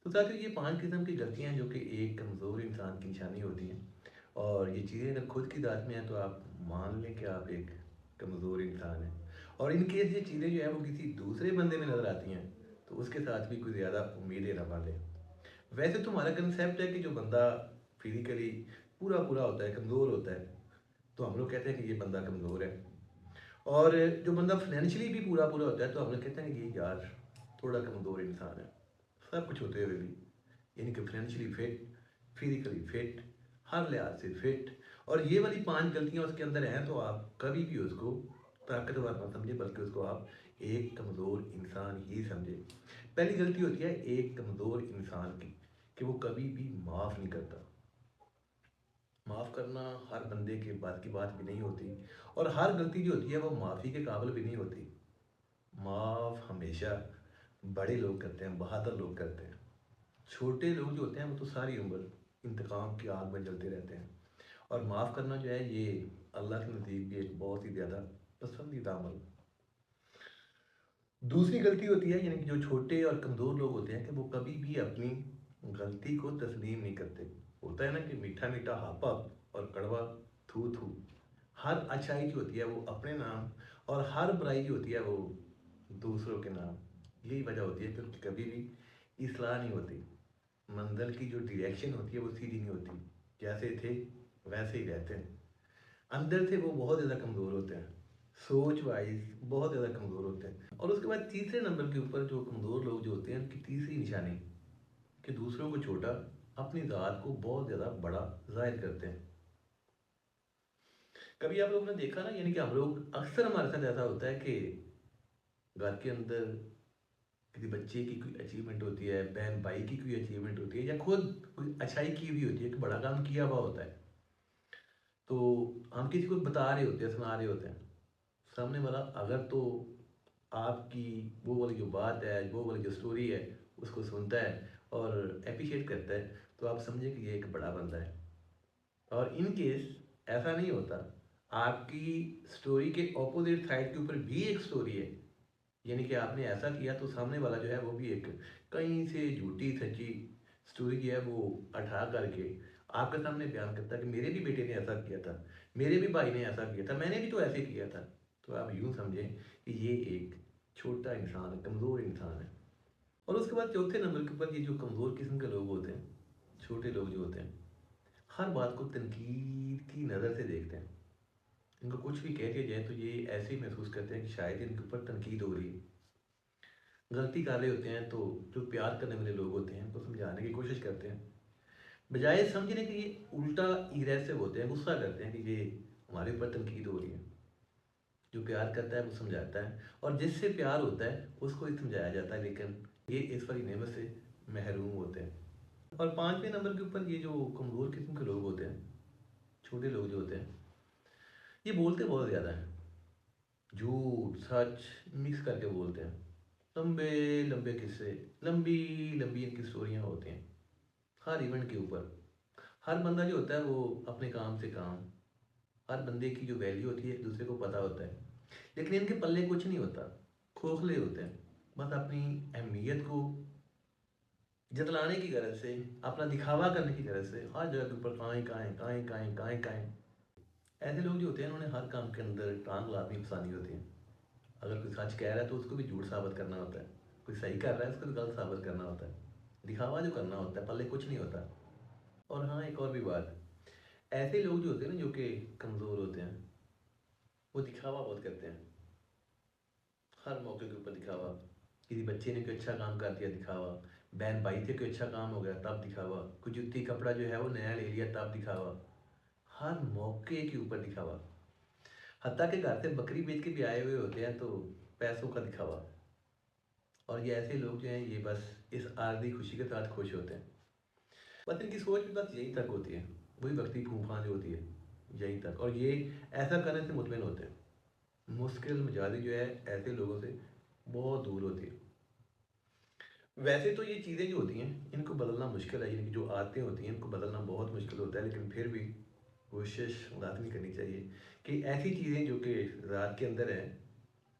تو ساتھیوں یہ 5 قسم کی غلطیاں ہیں جو کہ ایک کمزور انسان کی نشانی ہوتی ہیں، اور یہ چیزیں اگر خود کی ذات میں ہیں تو آپ مان لیں کہ آپ ایک کمزور انسان ہیں، اور ان کیس یہ چیزیں جو ہیں وہ کسی دوسرے بندے میں نظر آتی ہیں تو اس کے ساتھ بھی کوئی زیادہ امیدیں نہ باندھیں۔ ویسے تو ہمارا کنسیپٹ ہے کہ جو بندہ فزیکلی پورا پورا ہوتا ہے، کمزور ہوتا ہے، تو ہم لوگ کہتے ہیں کہ یہ بندہ کمزور ہے، اور جو بندہ فائنینشلی بھی پورا پورا ہوتا ہے تو ہم لوگ کہتے ہیں کہ یہ یار تھوڑا کمزور انسان ہے، سب کچھ ہوتے ہوئے بھی، یعنی کہ فائنینشلی فٹ، فزیکلی فٹ، ہر لحاظ سے فٹ، اور یہ والی 5 غلطیاں اس کے اندر ہیں تو آپ کبھی بھی اس کو طاقتور مت سمجھیں بلکہ اس کو آپ ایک کمزور انسان ہی سمجھیں۔ پہلی غلطی ہوتی ہے ایک کمزور انسان کی کہ وہ کبھی بھی معاف نہیں کرتا۔ معاف کرنا ہر بندے کے بات کی بات بھی نہیں ہوتی، اور ہر غلطی جو ہوتی ہے وہ معافی کے قابل بھی نہیں ہوتی۔ معاف ہمیشہ بڑے لوگ کرتے ہیں، بہادر لوگ کرتے ہیں۔ چھوٹے لوگ جو ہوتے ہیں وہ تو ساری عمر انتقام کی آگ میں جلتے رہتے ہیں، اور معاف کرنا جو ہے یہ اللہ کے نزدیک بھی ایک بہت ہی زیادہ پسندیدہ عمل۔ دوسری غلطی ہوتی ہے یعنی کہ جو چھوٹے اور کمزور لوگ ہوتے ہیں کہ وہ کبھی بھی اپنی غلطی کو تسلیم نہیں کرتے۔ ہوتا ہے نا کہ میٹھا میٹھا ہاپا اور کڑوا تھو تھو۔ ہر اچھائی جو ہوتی ہے وہ اپنے نام، اور ہر برائی جو ہوتی ہے وہ دوسروں کے نام۔ یہی وجہ ہوتی ہے کہ ان کی کبھی بھی اصلاح نہیں ہوتی۔ منزل کی جو ڈائریکشن ہوتی ہے وہ سیدھی نہیں ہوتی، جیسے تھے ویسے ہی رہتے ہیں۔ اندر سے وہ بہت زیادہ کمزور ہوتے ہیں، سوچ وائز بہت زیادہ کمزور ہوتے ہیں۔ اور اس کے بعد تیسرے نمبر کے اوپر جو کمزور لوگ جو ہوتے ہیں ان کی تیسری نشانی کہ دوسروں کو چھوٹا، اپنی ذات کو بہت زیادہ بڑا ظاہر کرتے ہیں۔ کبھی آپ لوگوں نے دیکھا نا، یعنی کہ ہم لوگ اکثر ہمارے ساتھ ایسا ہوتا ہے کہ گھر کے اندر کسی بچے کی کوئی اچیومنٹ ہوتی ہے، بہن بھائی کی کوئی اچیومنٹ ہوتی ہے، یا خود کوئی اچھائی کی بھی ہوتی ہے، کہ بڑا کام کیا ہوا ہوتا ہے، تو ہم کسی کو بتا رہے ہوتے ہیں، سنا رہے ہوتے ہیں، سامنے والا اگر تو آپ کی وہ والی جو بات ہے، وہ والی جو سٹوری ہے اس کو سنتا ہے اور اپریشیٹ کرتا ہے تو آپ سمجھیں کہ یہ ایک بڑا بندہ ہے۔ اور ان کیس ایسا نہیں ہوتا، آپ کی سٹوری کے اپوزٹ سائڈ کے اوپر بھی ایک سٹوری ہے، یعنی کہ آپ نے ایسا کیا تو سامنے والا جو ہے وہ بھی ایک کہیں سے جھوٹی سچی سٹوری جو ہے وہ اٹھا کر کے آپ کے سامنے بیان کرتا ہے کہ میرے بھی بیٹے نے ایسا کیا تھا، میرے بھی بھائی نے ایسا کیا تھا، میں نے بھی تو ایسے کیا تھا۔ تو آپ یوں سمجھیں کہ یہ ایک چھوٹا انسان، کمزور انسان ہے۔ اور اس کے بعد چوتھے نمبر کے اوپر یہ جو کمزور قسم کے لوگ ہوتے ہیں، چھوٹے لوگ جو ہوتے ہیں، ہر بات کو تنقید کی نظر سے دیکھتے ہیں۔ ان کو کچھ بھی کہہ دیا جائے تو یہ ایسے ہی محسوس کرتے ہیں کہ شاید ان کے اوپر تنقید ہو رہی ہے۔ غلطی کر رہے ہوتے ہیں تو جو پیار کرنے والے لوگ ہوتے ہیں ان کو سمجھانے کی کوشش کرتے ہیں، بجائے سمجھنے کہ یہ الٹا ایگریسو ہوتے ہیں، غصہ کرتے ہیں کہ یہ ہمارے اوپر تنقید ہو رہی ہے۔ جو پیار کرتا ہے وہ سمجھاتا ہے، اور جس سے پیار ہوتا ہے اس کو ہی سمجھایا جاتا ہے، لیکن یہ اس والی نعمت سے محروم ہوتے ہیں۔ اور 5ویں نمبر کے اوپر یہ جو کمزور قسم کے لوگ ہوتے ہیں، چھوٹے لوگ جو ہوتے ہیں، یہ بولتے بہت زیادہ ہیں، جھوٹ سچ مکس کر کے بولتے ہیں، لمبے لمبے قصے، لمبی لمبی ان کی سٹوریاں ہوتی ہیں ہر ایونٹ کے اوپر۔ ہر بندہ جو ہوتا ہے وہ اپنے کام سے کام، ہر بندے کی جو ویلیو ہوتی ہے ایک دوسرے کو پتہ ہوتا ہے، لیکن ان کے پلے کچھ نہیں ہوتا، کھوکھلے ہوتے ہیں، بس اپنی اہمیت کو جتلانے کی غرض سے، اپنا دکھاوا کرنے کی غرض سے ہر جگہ کے اوپر کائیں کائیں کائیں کائیں کائیں کائیں۔ ایسے لوگ جو ہوتے ہیں انہوں نے ہر کام کے اندر ٹانگ لازمی پھنسانی ہوتی ہے۔ اگر کوئی سچ کہہ رہا ہے تو اس کو بھی جھوٹ ثابت کرنا ہوتا ہے، کوئی صحیح کر رہا ہے اس کو بھی غلط ثابت کرنا ہوتا ہے، دکھاوا جو کرنا ہوتا ہے، پلے کچھ نہیں ہوتا۔ اور ہاں ایک اور بھی بات، ایسے لوگ جو ہوتے ہیں نا جو کہ کمزور ہوتے ہیں، وہ دکھاوا بہت کرتے ہیں، ہر موقع کے اوپر دکھاوا۔ کسی بچے نے کوئی اچھا کام کر دیا، دکھاوا، بہن بھائی سے کوئی اچھا کام ہو گیا تب دکھاوا، کوئی جوتی کپڑا جو ہے وہ نیا لے لیا تب دکھاوا، ہر موقع کے اوپر دکھاوا۔ حتیٰ کہ گھر سے بکری بیچ کے بھی آئے ہوئے ہوتے ہیں تو پیسوں کا دکھاوا۔ اور یہ ایسے لوگ جو ہیں یہ بس اس عارضی خوشی کے ساتھ خوش ہوتے ہیں، بس ان کی سوچ بھی بس یہیں تک ہوتی ہے، وہی وقتی پھوپھان جو ہوتی ہے یہیں تک، اور یہ ایسا کرنے سے مطمئن ہوتے ہیں۔ مشکل مزاجی جو ہے ایسے لوگوں سے بہت دور ہوتی ہے۔ ویسے تو یہ چیزیں جو ہوتی ہیں ان کو بدلنا مشکل ہے، یعنی کہ جو عادتیں ہوتی ہیں ان کو بدلنا بہت مشکل ہوتا ہے، لیکن پھر بھی کوشش لازمی کرنی چاہیے کہ ایسی چیزیں جو کہ ذات کے اندر ہیں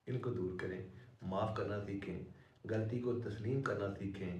ان کو دور کریں، معاف کرنا سیکھیں، غلطی کو تسلیم کرنا سیکھیں،